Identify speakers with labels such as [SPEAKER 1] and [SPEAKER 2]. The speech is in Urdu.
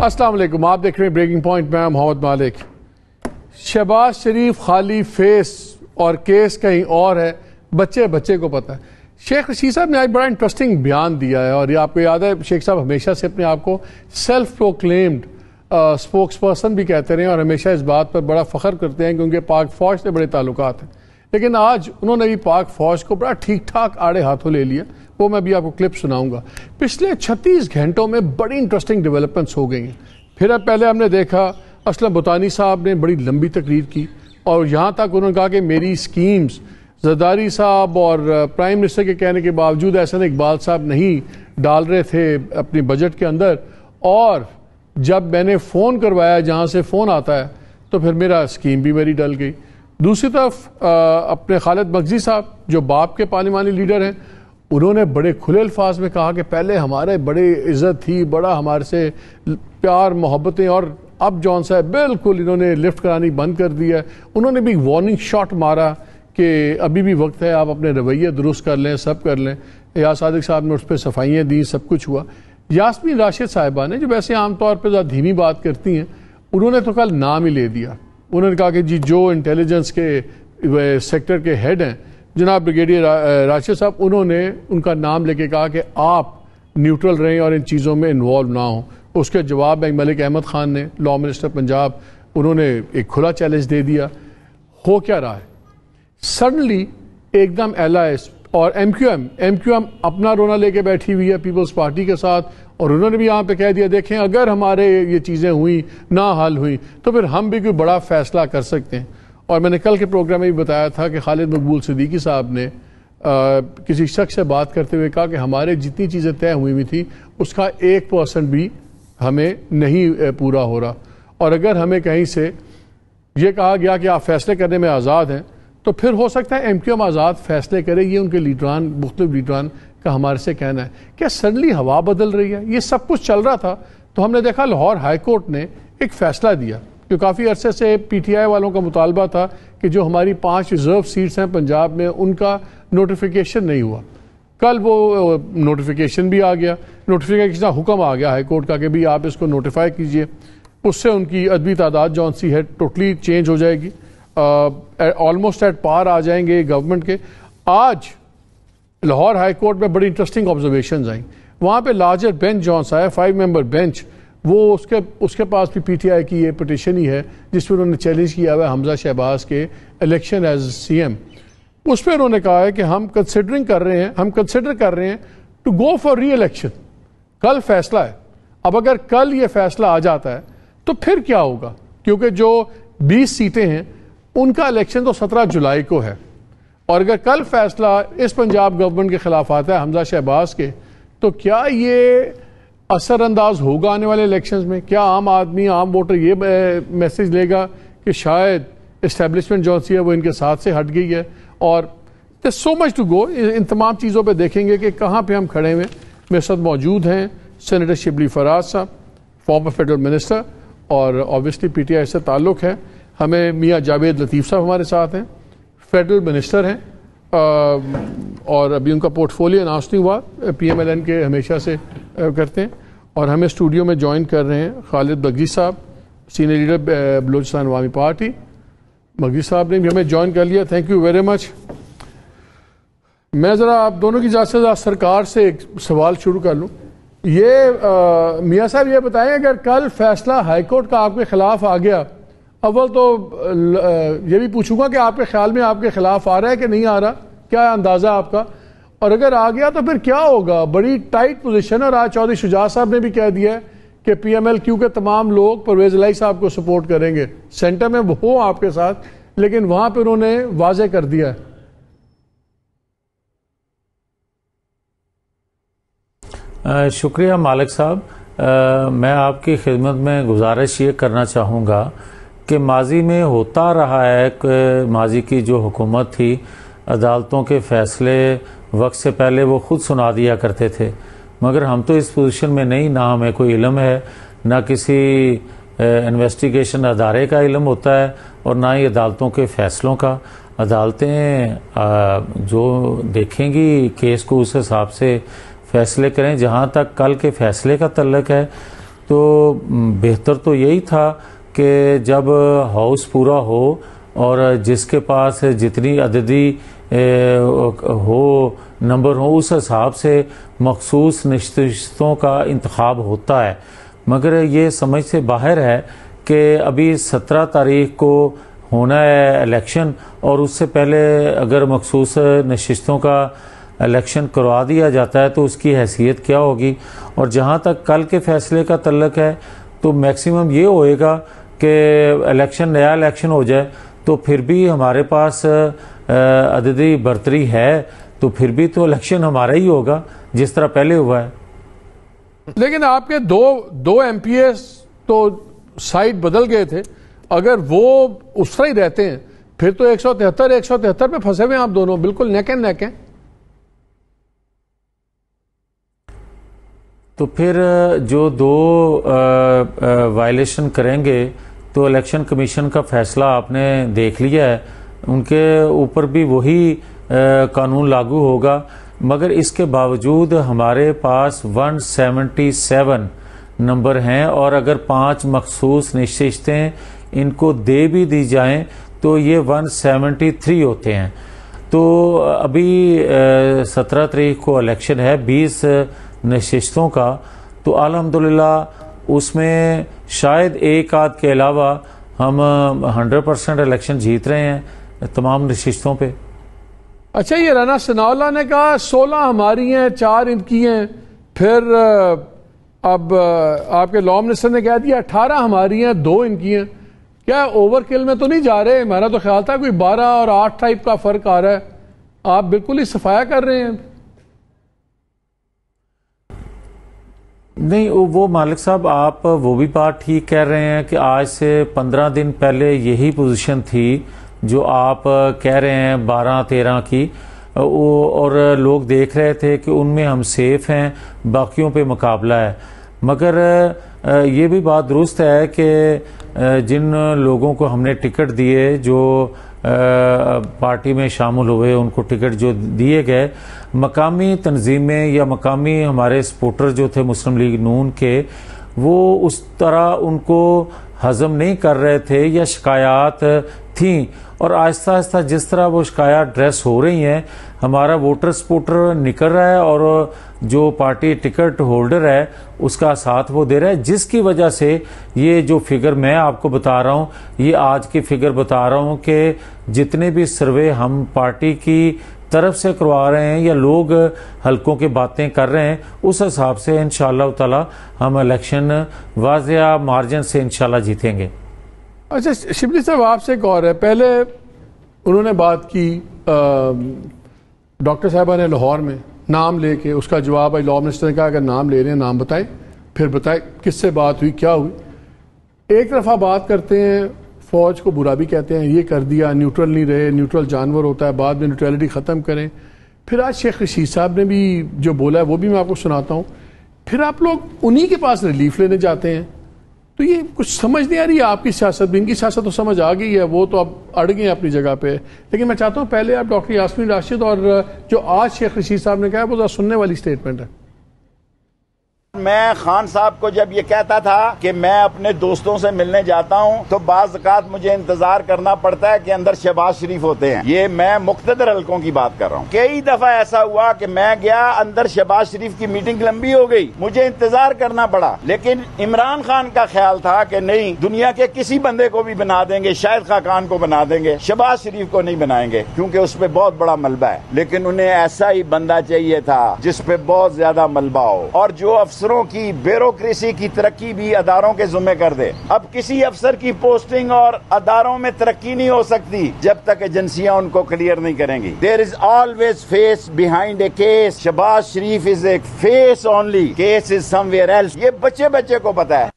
[SPEAKER 1] السلام علیکم، آپ دیکھ رہے ہیں بریکنگ پوائنٹ میں محمد مالک۔ شہباز شریف خالی فیس اور کیس کہیں اور ہے، بچے کو پتہ ہے۔ شیخ رشید صاحب نے آج بڑا انٹرسٹنگ بیان دیا ہے، اور یہ آپ کو یاد ہے شیخ صاحب ہمیشہ سے اپنے آپ کو سیلف پروکلیمڈ اسپوکس پرسن بھی کہتے رہے ہیں، اور ہمیشہ اس بات پر بڑا فخر کرتے ہیں کہ ان کے پاک فوج سے بڑے تعلقات ہیں۔ لیکن آج انہوں نے بھی پاک فوج کو بڑا ٹھیک ٹھاک آڑے ہاتھوں لے لیا، وہ میں بھی آپ کو کلپ سناؤں گا۔ پچھلے 36 گھنٹوں میں بڑی انٹرسٹنگ ڈیولپمنٹس ہو گئی ہیں۔ پھر اب پہلے ہم نے دیکھا اسلم بطانی صاحب نے بڑی لمبی تقریر کی، اور یہاں تک انہوں نے کہا کہ میری سکیمز زرداری صاحب اور پرائم منسٹر کے کہنے کے باوجود احسن اقبال صاحب نہیں ڈال رہے تھے اپنی بجٹ کے اندر، اور جب میں نے فون کروایا جہاں سے فون آتا ہے تو پھر میرا سکیم بھی میری ڈل گئی۔ دوسری طرف اپنے خالد مغزی صاحب جو باپ کے پارلیمانی لیڈر ہیں، انہوں نے بڑے کھلے الفاظ میں کہا کہ پہلے ہمارے بڑے عزت تھی، بڑا ہمارے سے پیار محبتیں، اور اب جون صاحب بالکل انہوں نے لفٹ کرانی بند کر دیا ہے۔ انہوں نے بھی وارننگ شاٹ مارا کہ ابھی بھی وقت ہے، آپ اپنے رویے درست کر لیں، سب کر لیں۔ ایاز صادق صاحب نے اس پہ صفائیاں دیں، سب کچھ ہوا۔ یاسمین راشد صاحبہ نے جو ویسے عام طور پہ ذرا دھیمی بات کرتی ہیں، انہوں نے تو کل نام ہی لے دیا۔ انہوں نے کہا کہ جی جو انٹیلیجنس کے سیکٹر کے ہیڈ ہیں جناب بریگیڈیئر راشد صاحب، انہوں نے ان کا نام لے کے کہا کہ آپ نیوٹرل رہیں اور ان چیزوں میں انوالو نہ ہوں۔ اس کے جواب میں ملک احمد خان نے، لا منسٹر پنجاب، انہوں نے ایک کھلا چیلنج دے دیا۔ ہو کیا رہا ہے؟ سڈنلی ایک دم ایل آئی ایس اور ایم کیو ایم اپنا رونا لے کے بیٹھی ہوئی ہے پیپلز پارٹی کے ساتھ، اور انہوں نے بھی یہاں پہ کہہ دیا دیکھیں اگر ہمارے یہ چیزیں ہوئیں نہ حل ہوئیں تو پھر ہم بھی کوئی بڑا فیصلہ کر سکتے ہیں۔ اور میں نے کل کے پروگرام میں بھی بتایا تھا کہ خالد مقبول صدیقی صاحب نے کسی شخص سے بات کرتے ہوئے کہا کہ ہمارے جتنی چیزیں طے ہوئی تھیں اس کا 1% بھی ہمیں نہیں پورا ہو رہا، اور اگر ہمیں کہیں سے یہ کہا گیا کہ آپ فیصلے کرنے میں آزاد ہیں تو پھر ہو سکتا ہے ایم کیو ایم آزاد فیصلے کرے۔ یہ ان کے لیڈران، مختلف لیڈران کا ہمارے سے کہنا ہے۔ کیا سڈنلی ہوا بدل رہی ہے؟ یہ سب کچھ چل رہا تھا تو ہم نے دیکھا لاہور ہائی کورٹ نے ایک فیصلہ دیا جو کافی عرصے سے پی ٹی آئی والوں کا مطالبہ تھا کہ جو ہماری 5 ریزرو سیٹس ہیں پنجاب میں ان کا نوٹیفیکیشن نہیں ہوا۔ کل وہ نوٹیفیکیشن بھی آ گیا، نوٹیفیکیشن کا حکم آ گیا ہائی کورٹ کا کہ بھی آپ اس کو نوٹیفائی کیجئے۔ اس سے ان کی ادبی تعداد جو سی ہے ٹوٹلی چینج ہو جائے گی، آلموسٹ ایٹ پار آ جائیں گے گورنمنٹ کے۔ آج لاہور ہائی کورٹ میں بڑی انٹرسٹنگ آبزرویشنز آئیں، وہاں پہ لارجر بینچ جو سا ہے 5 ممبر بینچ، وہ اس کے پاس بھی پی ٹی آئی کی یہ پٹیشن ہی ہے جس میں انہوں نے چیلنج کیا ہوا ہے حمزہ شہباز کے الیکشن ایز سی ایم۔ اس پہ انہوں نے کہا ہے کہ ہم کنسیڈر کر رہے ہیں to go for re-election. کل فیصلہ ہے، اب اگر کل یہ فیصلہ آ جاتا ہے تو پھر کیا ہوگا، کیونکہ جو 20 سیٹیں ہیں ان کا الیکشن تو 17 جولائی کو ہے، اور اگر کل فیصلہ اس پنجاب گورنمنٹ کے خلاف آتا ہے حمزہ شہباز کے، تو کیا یہ اثر انداز ہوگا آنے والے الیکشنز میں؟ کیا عام آدمی، عام ووٹر یہ میسج لے گا کہ شاید اسٹیبلشمنٹ جو سی ہے وہ ان کے ساتھ سے ہٹ گئی ہے؟ اور سو مچ ٹو گو، ان تمام چیزوں پہ دیکھیں گے کہ کہاں پہ ہم کھڑے ہوئے۔ میرے ساتھ موجود ہیں سینیٹر شبلی فراز صاحب، فارمر فیڈرل منسٹر، اور آبویسلی پی ٹی آئی سے تعلق ہے۔ ہمیں میاں جاوید لطیف صاحب ہمارے ساتھ ہیں، فیڈرل منسٹر ہیں، اور ابھی ان کا پورٹ فولیو اناؤنس نہیں ہوا، پی ایم ایل این کے ہمیشہ سے کرتے ہیں۔ اور ہمیں اسٹوڈیو میں جوائن کر رہے ہیں خالد مغزی صاحب، سینئر لیڈر بلوچستان عوامی پارٹی۔ مغزی صاحب نے بھی ہمیں جوائن کر لیا، تھینک یو ویری مچ۔ میں ذرا آپ دونوں کی اجازت سے سرکار سے ایک سوال شروع کر لوں۔ یہ میاں صاحب یہ بتائیں، اگر کل فیصلہ ہائی کورٹ کا آپ کے خلاف آ گیا، اول تو یہ بھی پوچھوں گا کہ آپ کے خیال میں آپ کے خلاف آ رہا ہے کہ نہیں آ رہا، کیا اندازہ آپ کا؟ اور اگر آ گیا تو پھر کیا ہوگا؟ بڑی ٹائٹ پوزیشن ہے، اور آج چودھری شجاع صاحب نے بھی کہہ دیا ہے کہ پی ایم ایل کیو کے تمام لوگ پرویز الہی صاحب کو سپورٹ کریں گے، سینٹر میں وہ آپ کے ساتھ، لیکن وہاں پہ انہوں نے واضح کر دیا ہے۔
[SPEAKER 2] شکریہ مالک صاحب۔ میں آپ کی خدمت میں گزارش یہ کرنا چاہوں گا کہ ماضی میں ہوتا رہا ہے کہ ماضی کی جو حکومت تھی عدالتوں کے فیصلے وقت سے پہلے وہ خود سنا دیا کرتے تھے، مگر ہم تو اس پوزیشن میں نہیں، نہ ہمیں کوئی علم ہے، نہ کسی انویسٹیگیشن ادارے کا علم ہوتا ہے، اور نہ ہی عدالتوں کے فیصلوں کا۔ عدالتیں جو دیکھیں گی کیس کو اس حساب سے فیصلے کریں۔ جہاں تک کل کے فیصلے کا تعلق ہے تو بہتر تو یہی تھا کہ جب ہاؤس پورا ہو اور جس کے پاس جتنی عددی ہو نمبر ہو اس حساب سے مخصوص نشستوں کا انتخاب ہوتا ہے، مگر یہ سمجھ سے باہر ہے کہ ابھی 17 تاریخ کو ہونا ہے الیکشن، اور اس سے پہلے اگر مخصوص نشستوں کا الیکشن کروا دیا جاتا ہے تو اس کی حیثیت کیا ہوگی. اور جہاں تک کل کے فیصلے کا تعلق ہے تو میکسیمم یہ ہوئے گا کہ نیا الیکشن ہو جائے تو پھر بھی ہمارے پاس عددی برتری ہے تو پھر بھی تو الیکشن ہمارا ہی ہوگا جس طرح پہلے ہوا ہے.
[SPEAKER 1] لیکن آپ کے دو ایم پی ایس تو سائٹ بدل گئے تھے، اگر وہ اس طرح ہی رہتے ہیں پھر تو 173 پہ پھنسے ہوئے ہیں آپ دونوں، بالکل نیک اینڈ نیک ہیں.
[SPEAKER 2] تو پھر جو دو وائلیشن کریں گے تو الیکشن کمیشن کا فیصلہ آپ نے دیکھ لیا ہے، ان کے اوپر بھی وہی قانون لاگو ہوگا. مگر اس کے باوجود ہمارے پاس 177 نمبر ہیں، اور اگر 5 مخصوص نشستیں ان کو دے بھی دی جائیں تو یہ 173 ہوتے ہیں. تو ابھی 17 تاریخ کو الیکشن ہے 20 نشستوں کا، تو الحمدللہ اس میں شاید ایک آدھ کے علاوہ ہم 100% الیکشن جیت رہے ہیں تمام نشستوں پہ.
[SPEAKER 1] اچھا، یہ رانا ثناء اللہ نے کہا 16 ہماری ہیں 4 ان کی ہیں، پھر اب آپ کے لا منسٹر نے کہہ دیا 18 ہماری ہیں 2 ان کی ہیں. کیا اوور کل میں تو نہیں جا رہے؟ میرا تو خیال تھا کوئی 12 اور 8 ٹائپ کا فرق آ رہا ہے، آپ بالکل ہی صفایا کر رہے ہیں.
[SPEAKER 2] نہیں، وہ مالک صاحب آپ وہ بھی بات ٹھیک کہہ رہے ہیں کہ آج سے 15 دن پہلے یہی پوزیشن تھی جو آپ کہہ رہے ہیں 12-13 کی، اور لوگ دیکھ رہے تھے کہ ان میں ہم سیف ہیں، باقیوں پہ مقابلہ ہے. مگر یہ بھی بات درست ہے کہ جن لوگوں کو ہم نے ٹکٹ دیے، جو پارٹی میں شامل ہوئے، ان کو ٹکٹ جو دیے گئے، مقامی تنظیمیں یا مقامی ہمارے سپورٹر جو تھے مسلم لیگ نون کے، وہ اس طرح ان کو ہضم نہیں کر رہے تھے یا شکایات تھیں. اور آہستہ آہستہ جس طرح وہ شکایات ڈریس ہو رہی ہیں، ہمارا ووٹر سپورٹر نکل رہا ہے اور جو پارٹی ٹکٹ ہولڈر ہے اس کا ساتھ وہ دے رہا ہے، جس کی وجہ سے یہ جو فگر میں آپ کو بتا رہا ہوں، یہ آج کی فگر بتا رہا ہوں کہ جتنے بھی سروے ہم پارٹی کی طرف سے کروا رہے ہیں یا لوگ حلقوں کی باتیں کر رہے ہیں، اس حساب سے انشاءاللہ تعالی ہم الیکشن واضح مارجن سے انشاءاللہ جیتیں گے.
[SPEAKER 1] اچھا شبلی صاحب، آپ سے ایک اور ہے. پہلے انہوں نے بات کی ڈاکٹر صاحبہ نے لاہور میں نام لے کے، اس کا جواب ہے لا منسٹر نے کہا اگر نام لے رہے ہیں نام بتائے، پھر بتائے کس سے بات ہوئی، کیا ہوئی. ایک طرفہ بات کرتے ہیں، فوج کو برا بھی کہتے ہیں، یہ کر دیا، نیوٹرل نہیں رہے، نیوٹرل جانور ہوتا ہے، بعد میں نیوٹرلٹی ختم کریں. پھر آج شیخ رشید صاحب نے بھی جو بولا ہے وہ بھی میں آپ کو سناتا ہوں. پھر آپ لوگ انہی کے پاس ریلیف لینے جاتے ہیں. تو یہ کچھ سمجھ نہیں آ رہی ہے آپ کی سیاست بھی. ان کی سیاست تو سمجھ آ گئی ہے، وہ تو اب اڑ گئے ہیں اپنی جگہ پہ. لیکن میں چاہتا ہوں پہلے آپ ڈاکٹر یاسمین راشد اور جو آج شیخ رشید صاحب نے کہا وہ ذرا سننے والی سٹیٹمنٹ ہے.
[SPEAKER 3] میں خان صاحب کو جب یہ کہتا تھا کہ میں اپنے دوستوں سے ملنے جاتا ہوں تو بعض اوقات مجھے انتظار کرنا پڑتا ہے کہ اندر شہباز شریف ہوتے ہیں. یہ میں مقتدر حلقوں کی بات کر رہا ہوں. کئی دفعہ ایسا ہوا کہ میں گیا، اندر شہباز شریف کی میٹنگ لمبی ہو گئی، مجھے انتظار کرنا پڑا. لیکن عمران خان کا خیال تھا کہ نہیں، دنیا کے کسی بندے کو بھی بنا دیں گے، شاہد خاقان کو بنا دیں گے، شہباز شریف کو نہیں بنائیں گے کیونکہ اس پہ بہت بڑا ملبہ ہے. لیکن انہیں ایسا ہی بندہ چاہیے تھا جس پہ بہت زیادہ ملبہ ہو اور جو افسروں کی بیوروکریسی کی ترقی بھی اداروں کے ذمہ کر دے. اب کسی افسر کی پوسٹنگ اور اداروں میں ترقی نہیں ہو سکتی جب تک ایجنسیاں ان کو کلیئر نہیں کریں گی. There is always face behind a case. Shahbaz Sharif is a face only. Case is somewhere else. یہ بچے کو پتا ہے.